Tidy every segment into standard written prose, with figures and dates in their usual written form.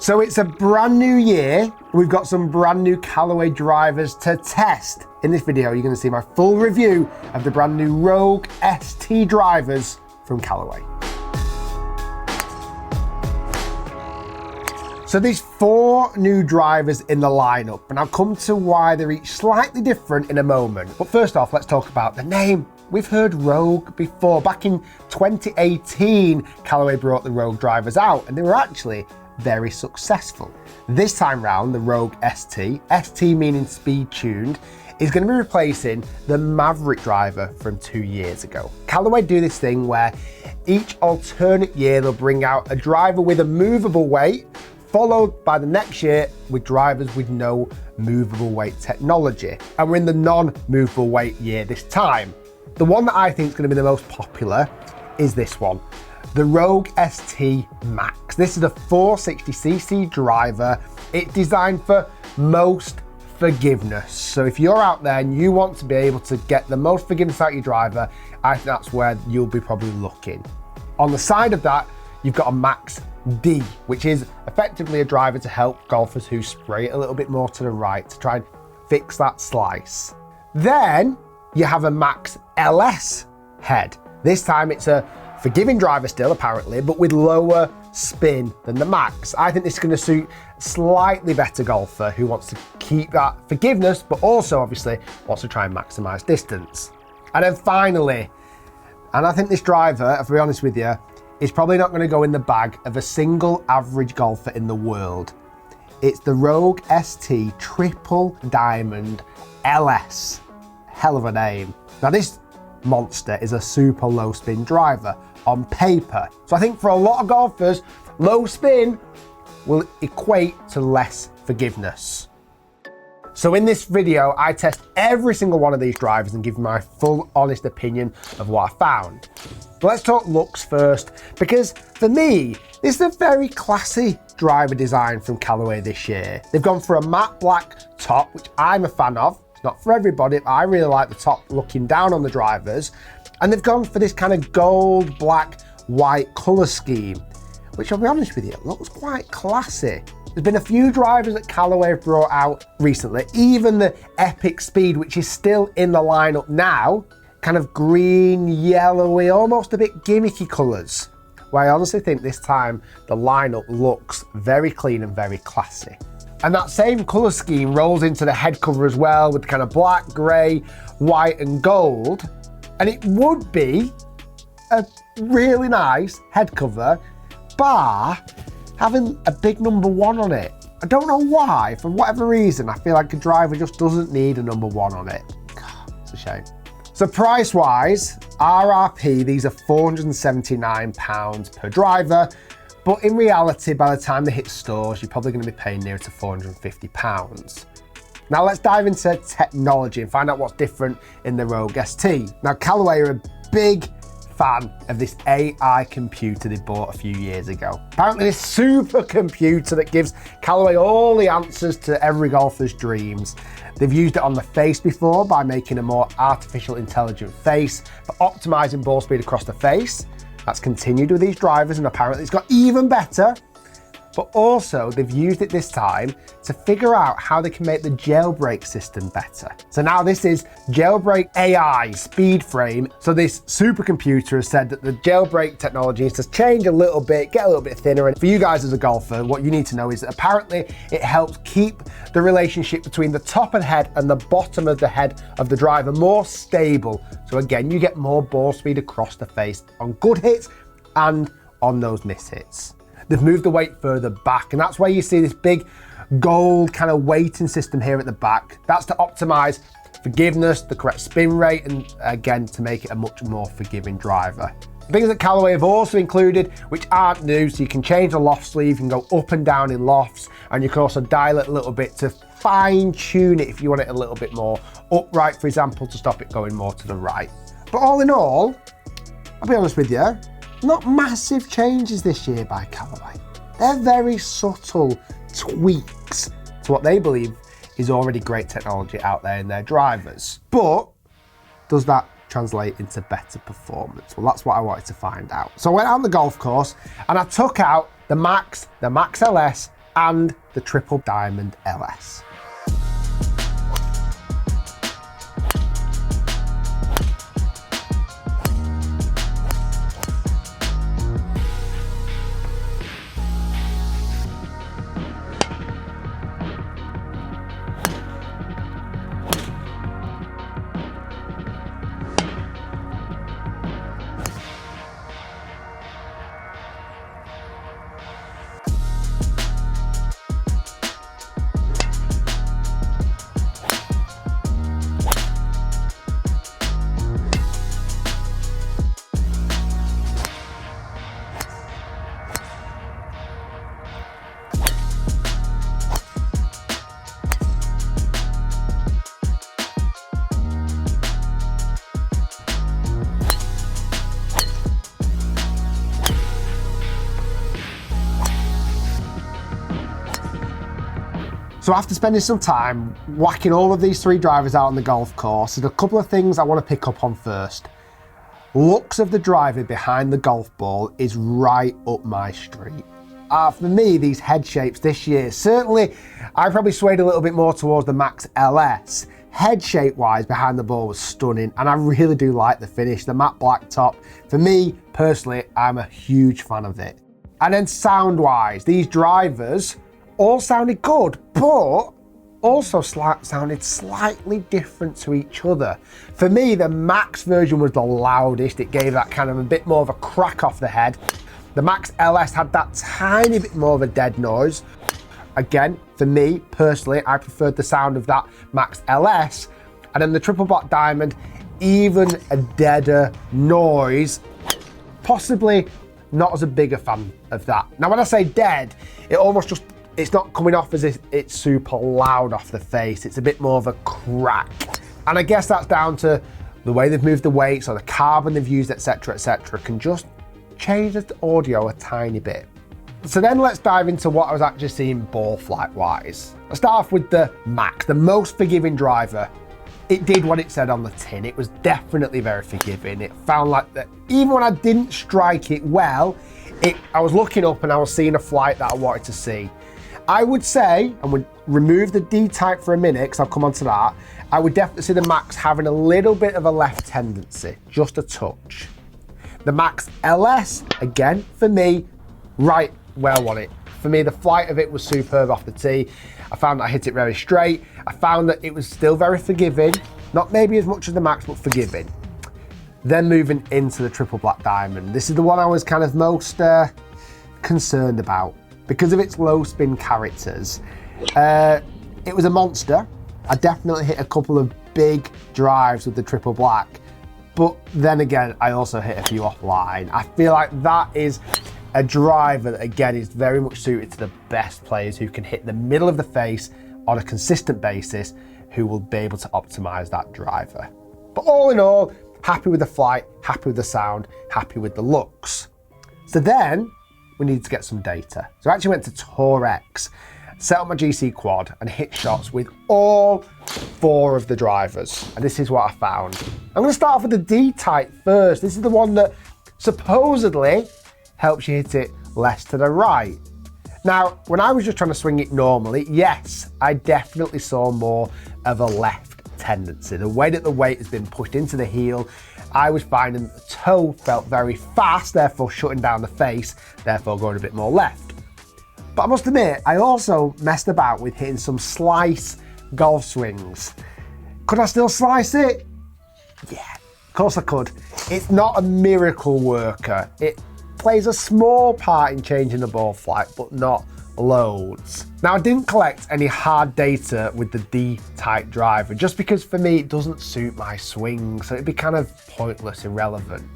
So it's a brand new year. We've got some brand new Callaway drivers to test. In this video, you're going to see my full review of the brand new Rogue ST drivers from Callaway. So there's 4 new drivers in the lineup, and I'll come to why they're each slightly different in a moment. But first off, let's talk about the name. We've heard Rogue before. Back in 2018, Callaway brought the Rogue drivers out, and they were actually very successful. This time round, the Rogue ST meaning speed tuned, is going to be replacing the Maverick driver from 2 years ago. Callaway do this thing where each alternate year they'll bring out a driver with a movable weight, followed by the next year with drivers with no movable weight technology. And we're in the non-movable weight year this time. The one that I think is going to be the most popular is this one, the Rogue ST Max. This is a 460cc driver. It's designed for most forgiveness. So if you're out there and you want to be able to get the most forgiveness out of your driver, I think that's where you'll be probably looking. On the side of that, you've got a Max D, which is effectively a driver to help golfers who spray it a little bit more to the right to try and fix that slice. Then you have a Max LS head. This time it's a forgiving driver still, apparently, but with lower spin than the Max. I think this is going to suit a slightly better golfer who wants to keep that forgiveness, but also obviously wants to try and maximize distance. And then finally, and I think this driver, if I'm honest with you, is probably not going to go in the bag of a single average golfer in the world. It's the Rogue ST Triple Diamond LS. Hell of a name. Now this monster is a super low spin driver on paper. So I think for a lot of golfers, low spin will equate to less forgiveness. So in this video, I test every single one of these drivers and give my full honest opinion of what I found. But let's talk looks first, because for me, this is a very classy driver design from Callaway this year. They've gone for a matte black top, which I'm a fan of. It's not for everybody, but I really like the top looking down on the drivers. And they've gone for this kind of gold, black, white color scheme, which I'll be honest with you, looks quite classy. There's been a few drivers that Callaway have brought out recently, even the Epic Speed, which is still in the lineup now, kind of green, yellowy, almost a bit gimmicky colors. Where I honestly think this time the lineup looks very clean and very classy. And that same color scheme rolls into the head cover as well, with kind of black, gray, white and gold. And it would be a really nice head cover, bar having a big number 1 on it. I don't know why, for whatever reason, I feel like a driver just doesn't need a number 1 on it. God, it's a shame. So price-wise, RRP, these are £479 per driver, but in reality, by the time they hit stores, you're probably going to be paying near to £450. Now let's dive into technology and find out what's different in the Rogue ST. Now Callaway are a big fan of this AI computer they bought a few years ago. Apparently this supercomputer that gives Callaway all the answers to every golfer's dreams. They've used it on the face before by making a more artificial intelligent face for optimizing ball speed across the face. That's continued with these drivers, and apparently it's got even better. But also they've used it this time to figure out how they can make the jailbreak system better. So now this is jailbreak AI speed frame. So this supercomputer has said that the jailbreak technology needs to change a little bit, get a little bit thinner. And for you guys as a golfer, what you need to know is that apparently it helps keep the relationship between the top of the head and the bottom of the head of the driver more stable. So again, you get more ball speed across the face on good hits and on those miss hits. They've moved the weight further back, and that's why you see this big gold kind of weighting system here at the back. That's to optimize forgiveness, the correct spin rate, and again, to make it a much more forgiving driver. Things that Callaway have also included, which aren't new, so you can change the loft sleeve, you can go up and down in lofts, and you can also dial it a little bit to fine tune it if you want it a little bit more upright, for example, to stop it going more to the right. But all in all, I'll be honest with you, not massive changes this year by Callaway. They're very subtle tweaks to what they believe is already great technology out there in their drivers. But does that translate into better performance? Well, that's what I wanted to find out. So I went out on the golf course and I took out the Max LS, and the Triple Diamond LS. So after spending some time whacking all of these three drivers out on the golf course, there's a couple of things I want to pick up on first. Looks of the driver behind the golf ball is right up my street. For me, these head shapes this year, certainly I probably swayed a little bit more towards the Max LS. Head shape wise behind the ball was stunning, and I really do like the finish, the matte black top. For me personally, I'm a huge fan of it. And then sound wise, these drivers all sounded good, but also sounded slightly different to each other. For me, the Max version was the loudest. It gave that kind of a bit more of a crack off the head. The Max LS had that tiny bit more of a dead noise. Again, for me personally, I preferred the sound of that Max LS. And then the Triple Black Diamond, even a deader noise. Possibly not as a bigger fan of that. Now, when I say dead, it's not coming off as if it's super loud off the face. It's a bit more of a crack. And I guess that's down to the way they've moved the weights or the carbon they've used, etc., can just change the audio a tiny bit. So then let's dive into what I was actually seeing ball flight wise. I'll start off with the Max, the most forgiving driver. It did what it said on the tin. It was definitely very forgiving. It found like that, even when I didn't strike it well, I was looking up and I was seeing a flight that I wanted to see. I would say, and would remove the D-type for a minute, because I'll come on to that, I would definitely see the Max having a little bit of a left tendency, just a touch. The Max LS, again, for me, right where I want it. For me, the flight of it was superb off the tee. I found that I hit it very straight. I found that it was still very forgiving, not maybe as much as the Max, but forgiving. Then moving into the Triple Black Diamond. This is the one I was kind of most concerned about. Because of its low spin characters, it was a monster. I definitely hit a couple of big drives with the Triple Black, but then again, I also hit a few offline. I feel like that is a driver that again is very much suited to the best players who can hit the middle of the face on a consistent basis, who will be able to optimize that driver. But all in all, happy with the flight, happy with the sound, happy with the looks. So then, we needed to get some data. So I actually went to Tour X, set up my GC quad and hit shots with all four of the drivers. And this is what I found. I'm gonna start off with the D-type first. This is the one that supposedly helps you hit it less to the right. Now, when I was just trying to swing it normally, yes, I definitely saw more of a left tendency. The way that the weight has been pushed into the heel, I was finding that the toe felt very fast, therefore shutting down the face, therefore going a bit more left. But I must admit, I also messed about with hitting some slice golf swings. Could I still slice it? Yeah, of course I could. It's not a miracle worker. It plays a small part in changing the ball flight, but not loads. Now, I didn't collect any hard data with the D-type driver, just because for me it doesn't suit my swing, so it'd be kind of pointless, irrelevant.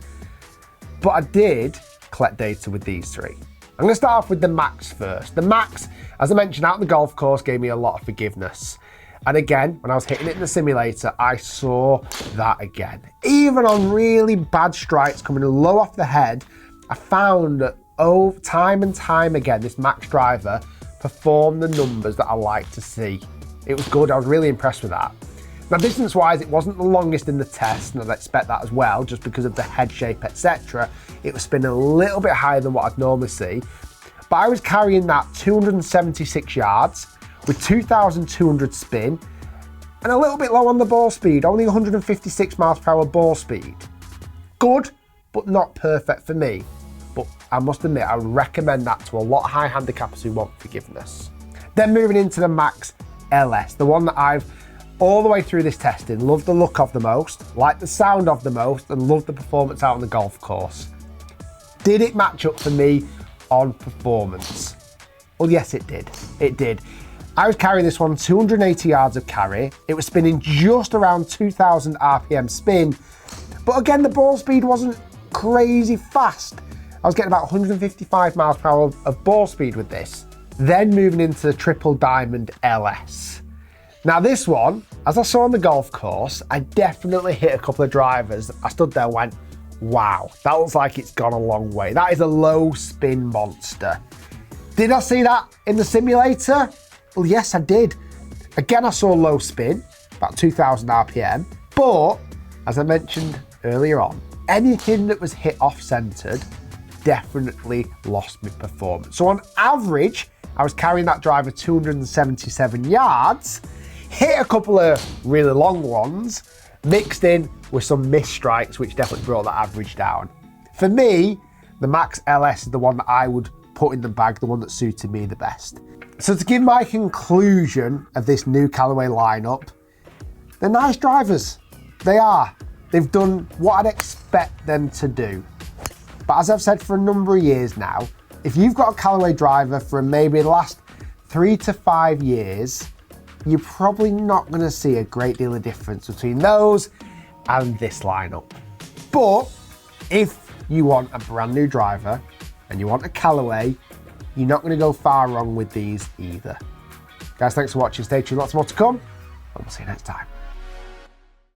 But I did collect data with these three. I'm gonna start off with the Max first. The Max, as I mentioned, out on the golf course gave me a lot of forgiveness. And again, when I was hitting it in the simulator, I saw that again. Even on really bad strikes coming low off the head, I found that time and time again, this Max driver performed the numbers that I like to see. It was good, I was really impressed with that. Now, distance-wise, it wasn't the longest in the test, and I'd expect that as well, just because of the head shape, etc. It was spinning a little bit higher than what I'd normally see. but I was carrying that 276 yards with 2,200 spin and a little bit low on the ball speed, only 156 miles per hour ball speed. Good, but not perfect for me. But I must admit, I would recommend that to a lot of high handicappers who want forgiveness. Then moving into the Max LS, the one that I've all the way through this testing, loved the look of the most, liked the sound of the most, and loved the performance out on the golf course. Did it match up for me on performance? Well, yes, it did. It did. I was carrying this one 280 yards of carry. It was spinning just around 2,000 RPM spin. But again, the ball speed wasn't crazy fast. I was getting about 155 miles per hour of ball speed with this. Then moving into the Triple Diamond LS. Now this one, as I saw on the golf course, I definitely hit a couple of drivers. I stood there and went, wow, that looks like it's gone a long way. That is a low spin monster. Did I see that in the simulator? Well, yes, I did. Again, I saw low spin, about 2,000 RPM, but as I mentioned earlier on, anything that was hit off-centered definitely lost me performance. So on average, I was carrying that driver 277 yards, hit a couple of really long ones, mixed in with some missed strikes, which definitely brought that average down. For me, the Max LS is the one that I would put in the bag, the one that suited me the best. So to give my conclusion of this new Callaway lineup, they're nice drivers. They are. They've done what I'd expect them to do. But as I've said for a number of years now, if you've got a Callaway driver for maybe the last 3 to 5 years, you're probably not going to see a great deal of difference between those and this lineup. But if you want a brand new driver and you want a Callaway, you're not going to go far wrong with these either. Guys, thanks for watching. Stay tuned, lots more to come, and we'll see you next time.